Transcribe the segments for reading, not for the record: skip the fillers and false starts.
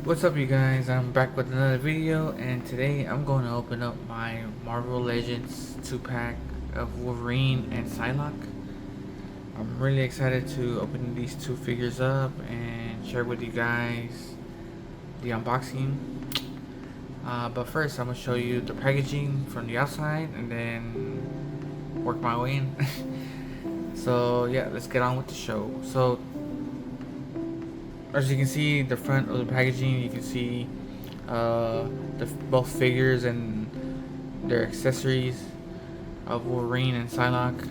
What's up, you guys? I'm back with another video, and today I'm going to open up my Marvel Legends 2-pack of Wolverine and Psylocke. I'm really excited to open these two figures up and share with you guys the unboxing. But first, I'm going to show you the packaging from the outside and then work my way in. So yeah, let's get on with the show. So as you can see, the front of the packaging, you can see both figures and their accessories of Wolverine and Psylocke.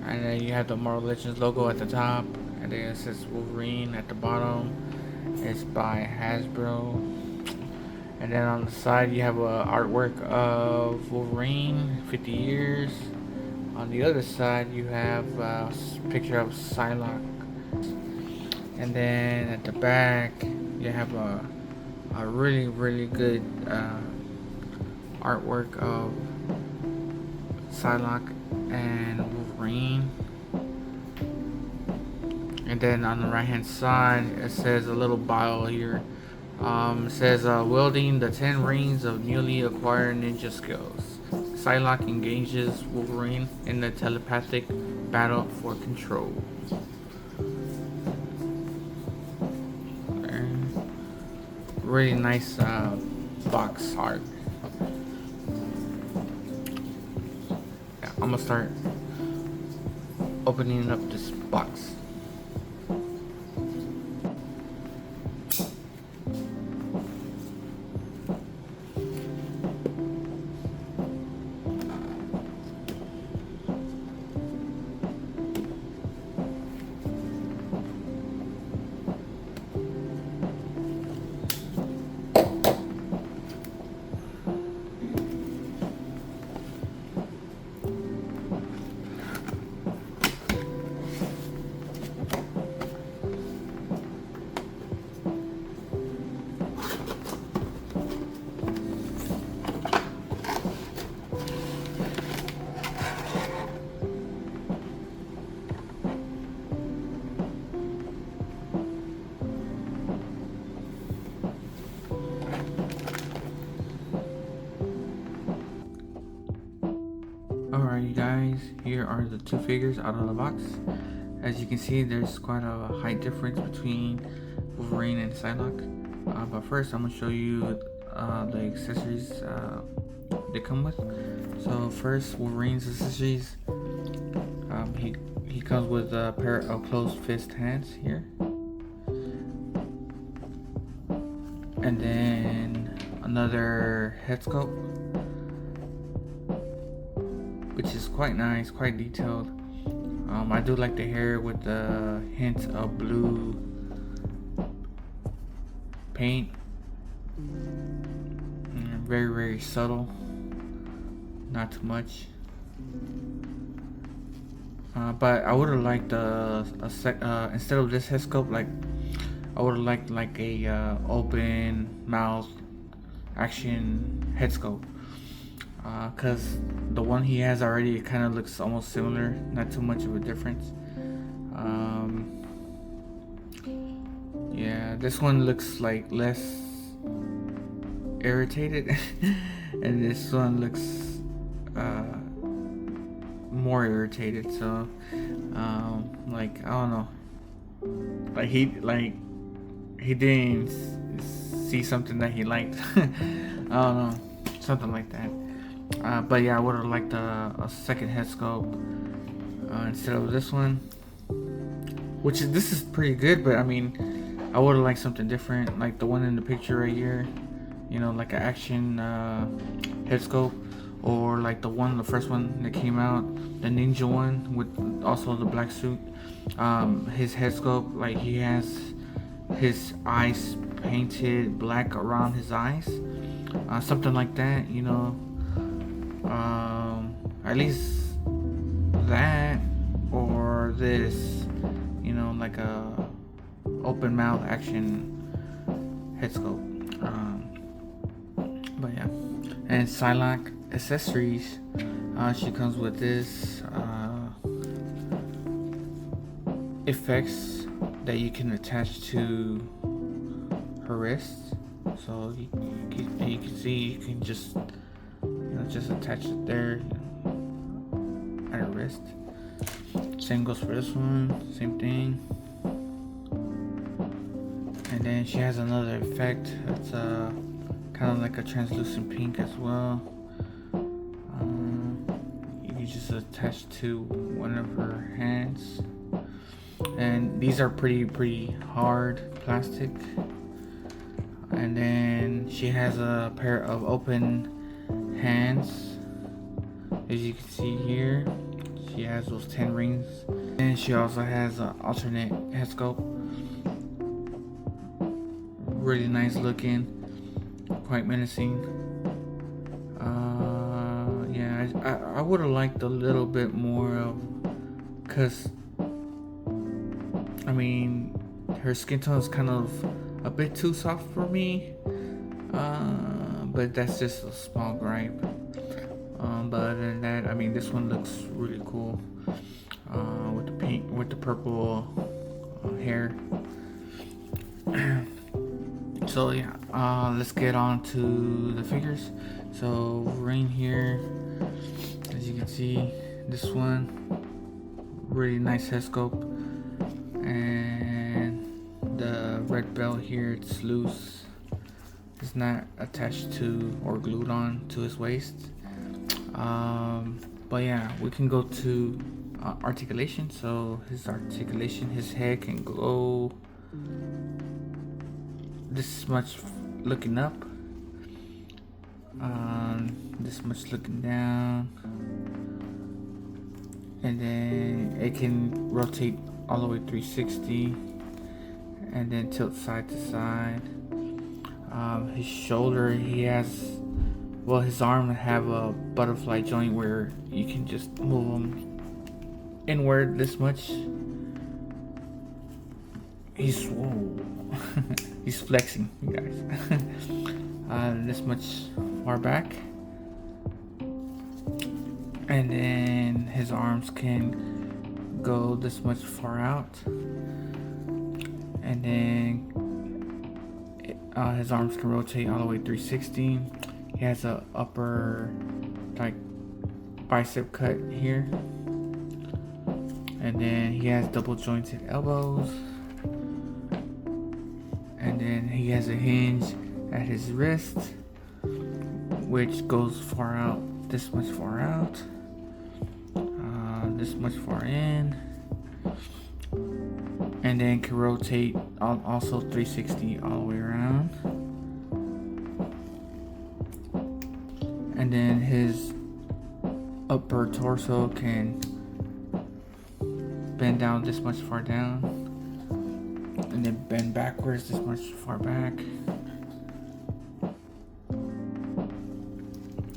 And then you have the Marvel Legends logo at the top, and then it says Wolverine at the bottom. It's by Hasbro. And then on the side you have a artwork of Wolverine 50 years. On the other side you have a picture of Psylocke. And then at the back you have a really good artwork of Psylocke and Wolverine. And then on the right hand side it says a little bio here. It says wielding the 10 rings of newly acquired ninja skills, Psylocke engages Wolverine in the telepathic battle for control. Really nice box art. Yeah, I'm gonna start opening up this box. Alright, you guys, here are the two figures out of the box. As you can see, there's quite a height difference between Wolverine and Psylocke. But first, I'm going to show you the accessories they come with. So first, Wolverine's accessories. He comes with a pair of closed fist hands here. And then another head sculpt, which is quite nice, quite detailed. I do like the hair with the hint of blue paint. Very subtle, not too much. But I would have liked instead of this head sculpt, like I would have liked like a open mouth action head sculpt. Because the one he has already, it kind of looks almost similar, not too much of a difference. Yeah, this one looks like less irritated and this one looks more irritated. So like, I don't know, like he didn't see something that he liked. I don't know, something like that. But yeah, I would have liked a second head sculpt instead of this one. This is pretty good, but I mean, I would have liked something different, like the one in the picture right here. You know, like an action head sculpt, or like the first one that came out, the ninja one with also the black suit. His head sculpt, like he has his eyes painted black around his eyes, something like that. You know. At least that, or this, you know, like a open mouth action head sculpt. But yeah, and Psylocke accessories. She comes with this effects that you can attach to her wrists. So you can see you can just just attach it there at her wrist. Same goes for this one, same thing. And then she has another effect. It's kind of like a translucent pink as well. You can just attach to one of her hands. And these are pretty hard plastic. And then she has a pair of open hands, as you can see here. She has those 10 rings. And she also has an alternate head sculpt. Really nice looking, quite menacing. Yeah, I would have liked a little bit more of, cause I mean her skin tone is kind of a bit too soft for me. But that's just a small gripe. But other than that, I mean, this one looks really cool. With the pink, with the purple hair. So yeah, let's get on to the figures. So Wolverine here, as you can see, this one really nice head sculpt, and the red belt here, it's loose. It's not attached to or glued on to his waist. But yeah, we can go to articulation. So his articulation, his head can go this much looking up, this much looking down, and then it can rotate all the way 360 and then tilt side to side. His shoulder, he has, well, his arm have a butterfly joint where you can just move them inward this much. He's swole. He's flexing, you guys. This much far back, and then his arms can go this much far out, and then his arms can rotate all the way 360. He has a upper like bicep cut here, and then he has double jointed elbows. And then he has a hinge at his wrist, which goes far out, this much far out, this much far in, and then can rotate also 360 all the way around. And then his upper torso can bend down this much far down, and then bend backwards this much far back.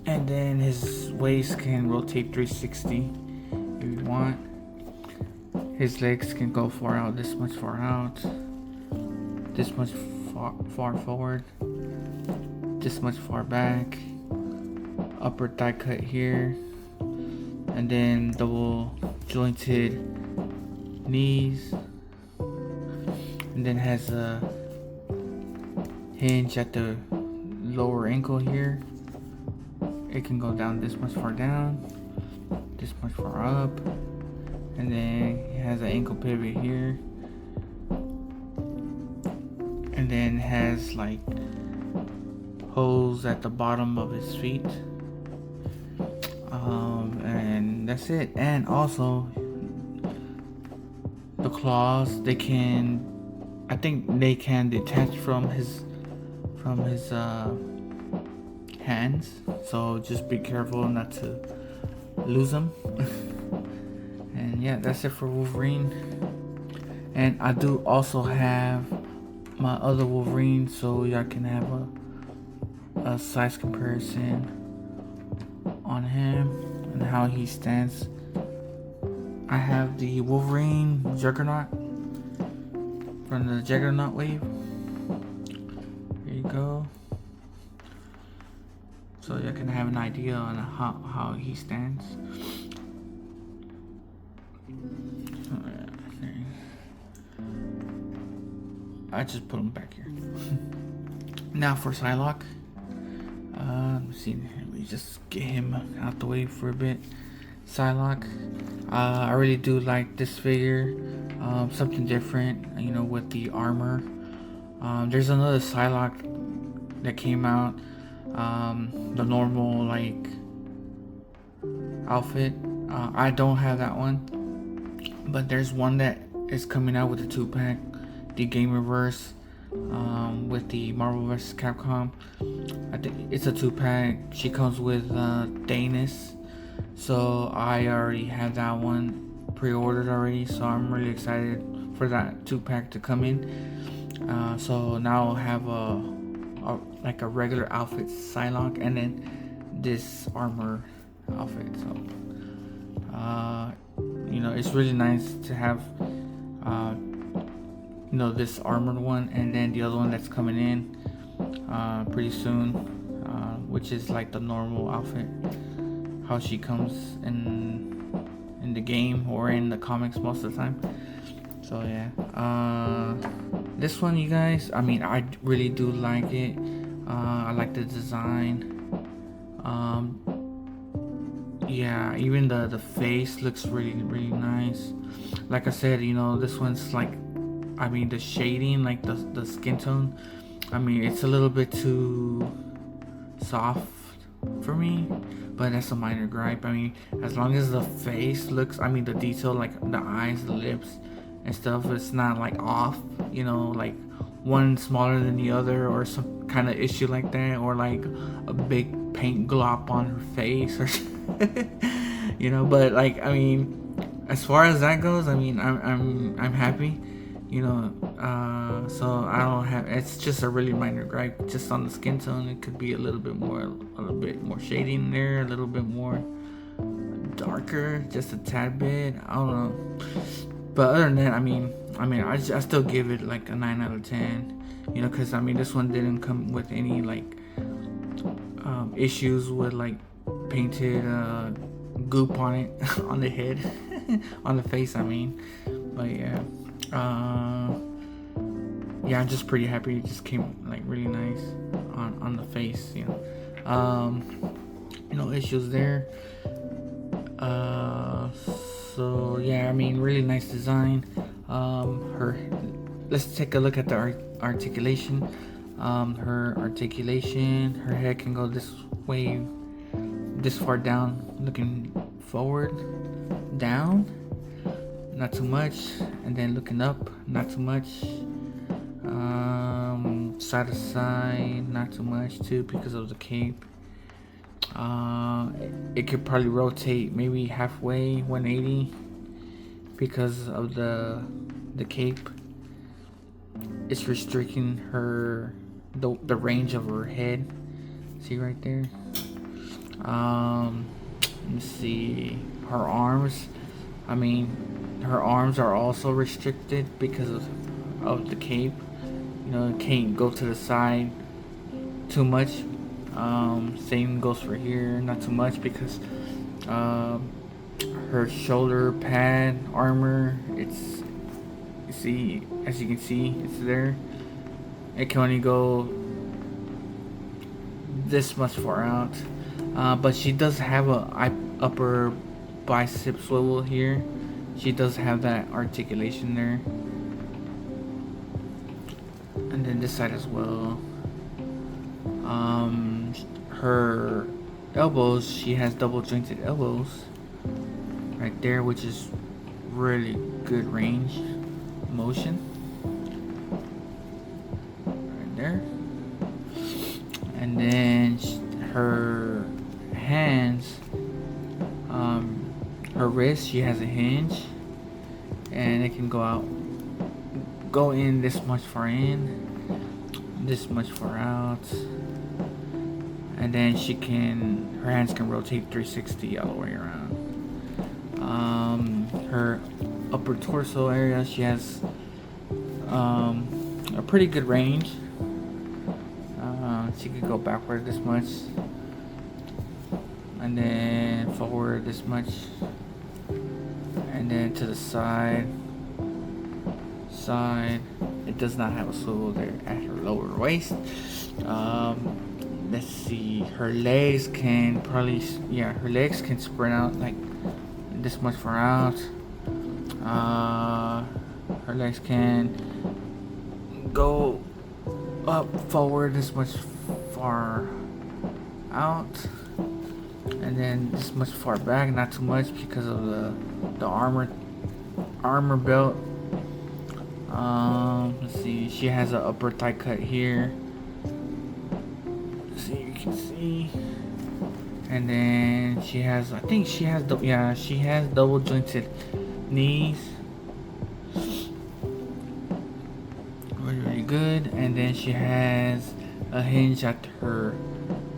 And then his waist can rotate 360 if you want. His legs can go far out, this much far out, this much far forward, this much far back, upper thigh cut here, and then double jointed knees. And then has a hinge at the lower ankle here. It can go down this much far down, this much far up, and then it has an ankle pivot here, and then has like holes at the bottom of his feet, and that's it. And also the claws, they can, I think they can detach from his hands, so just be careful not to lose them. And yeah, that's it for Wolverine. And I do also have my other Wolverine, so y'all can have a size comparison on him and how he stands. I have the Wolverine Juggernaut from the Juggernaut wave. Here you go. So you can have an idea on how he stands. I just put him back here. Now for Psylocke. Let's see. Let me just get him out the way for a bit. Psylocke. I really do like this figure. Something different, with the armor. There's another Psylocke that came out. The normal outfit. I don't have that one, but there's one that is coming out with a 2-pack, the Gamerverse, with the Marvel vs. Capcom. I think it's a 2-pack. She comes with Danis, so I already have that one pre-ordered already. So I'm really excited for that 2-pack to come in. So now I'll have a regular outfit Psylocke, and then this armor outfit. So it's really nice to have this armored one, and then the other one that's coming in pretty soon, which is like the normal outfit, how she comes in the game or in the comics most of the time. So yeah, this one, you guys, I really do like it. I like the design. Yeah, even the face looks really, really nice. Like I said, this one's the shading, the skin tone, it's a little bit too soft for me, but that's a minor gripe. As long as the face looks, the detail, the eyes, the lips and stuff, it's not off, one smaller than the other, or some kind of issue like that, or a big paint glop on her face, or but as far as that goes, I'm happy, so I don't have, it's just a really minor gripe, just on the skin tone. It could be a little bit more shading there, a little bit more darker, just a tad bit, I don't know. But other than that, I still give it a 9 out of 10, because this one didn't come with any issues with painted goop on it, on the head, on the face. But yeah, I'm just pretty happy. It just came really nice on the face. No issues there. So yeah, really nice design. Let's take a look at the articulation. Her articulation, her head can go this way, this far down, looking forward, down, not too much, and then looking up, not too much, side to side, not too much too, because of the cape. It could probably rotate maybe halfway, 180, because of the cape. It's restricting the range of her head. See right there. Let me see. Her arms. Her arms are also restricted because of the cape. It can't go to the side too much. Same goes for here, not too much, because her shoulder pad armor, as you can see, it's there. It can only go this much far out, but she does have a upper bicep swivel here. She does have that articulation there, and then this side as well. Her elbows, she has double jointed elbows right there, which is really good range motion right there. And then her hands, her wrist, she has a hinge, and it can go in this much far in, this much far out, and then her hands can rotate 360 all the way around. Her upper torso area, she has a pretty good range. She could go backward this much, and then forward this much, and then to the side. It does not have a swivel there at her lower waist. Let's see. Her legs can probably, yeah, her legs can spread out like this much far out. Her legs can go up forward this much far out, and then this much far back, not too much because of the armor belt. Let's see. She has an upper thigh cut here. See, you can see. And then she has, I think she has, she has double jointed knees. Really, really good. And then she has a hinge at her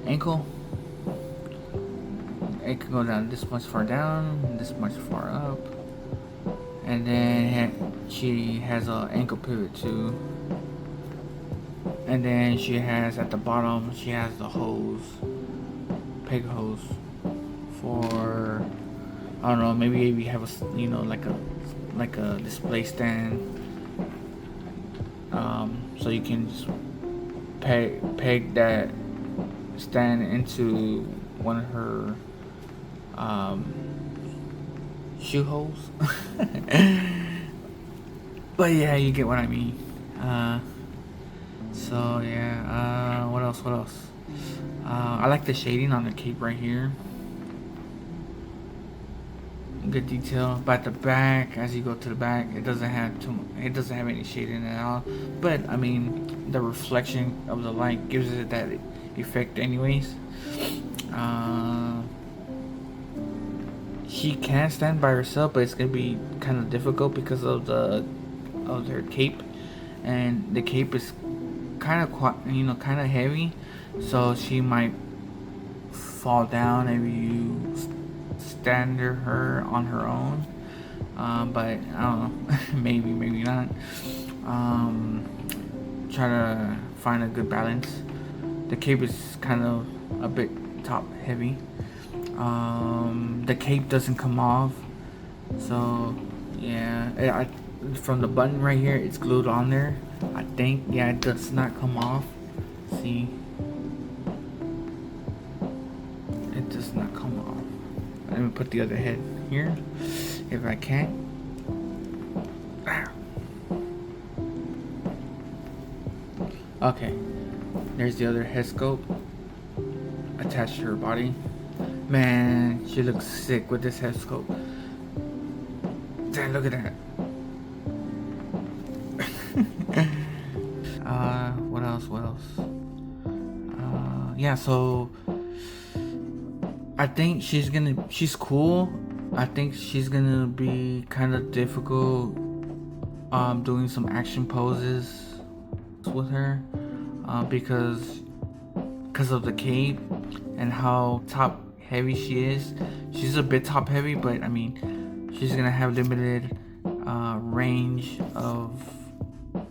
ankle. It can go down this much far down, this much far up. And then she has an ankle pivot too. And then she has at the bottom, she has the hose, peg hose for, I don't know, maybe you have a, you know, like a display stand, so you can just peg that stand into one of her shoe holes. But yeah, you get what I mean. So yeah, what else? I like the shading on the cape right here. Good detail. But at the back, as you go to the back, it doesn't have any shading at all. But I mean, the reflection of the light gives it that effect, anyways. She can stand by herself, but it's gonna be kind of difficult because of her cape, and the cape is kind of heavy, so she might fall down if you stand her on her own. But I don't know, maybe not. Try to find a good balance. The cape is kind of a bit top heavy. The cape doesn't come off, so yeah, from the button right here, it's glued on there, I think. Yeah, it does not come off. See, it does not come off. Let me put the other head here if I can. Okay, there's the other head scope attached to her body. Man, she looks sick with this head scope. Damn, look at that. What else? Yeah, so I think she's cool. I think she's gonna be kind of difficult doing some action poses with her, because of the cape and how top heavy she is. She's a bit top heavy, but I mean, she's gonna have limited range of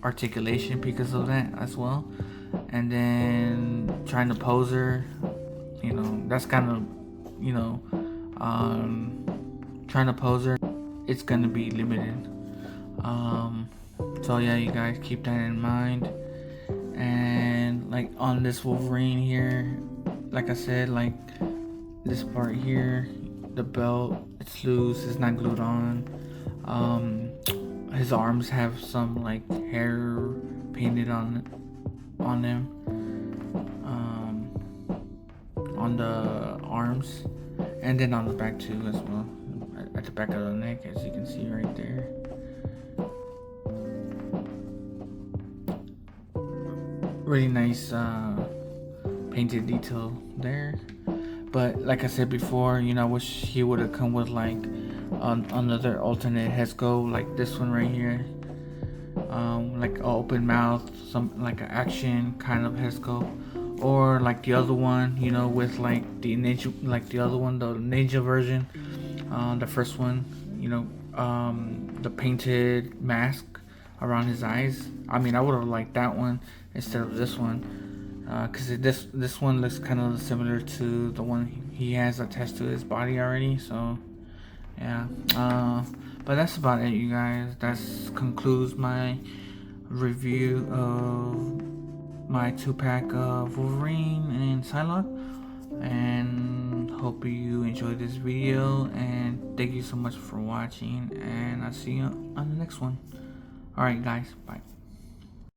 articulation because of that as well. And then trying to pose her, that's kind of, trying to pose her, it's gonna be limited. So yeah, you guys keep that in mind. And like on this Wolverine here, like I said, like this part here, the belt, it's loose, it's not glued on. His arms have some like hair painted on them, on the arms, and then on the back too as well, at the back of the neck, as you can see right there. Really nice painted detail there. But like I said before, I wish he would have come with like another alternate head scope, like this one right here, like an open mouth, some like an action kind of head scope, or like the other one, with like the ninja, like the other one, the ninja version, the first one, the painted mask around his eyes. I mean, I would have liked that one instead of this one, because this one looks kind of similar to the one he has attached to his body already. So yeah, but that's about it, you guys. That concludes my review of my 2-pack of Wolverine and Psylocke, and hope you enjoyed this video, and thank you so much for watching, and I'll see you on the next one. Alright guys, bye.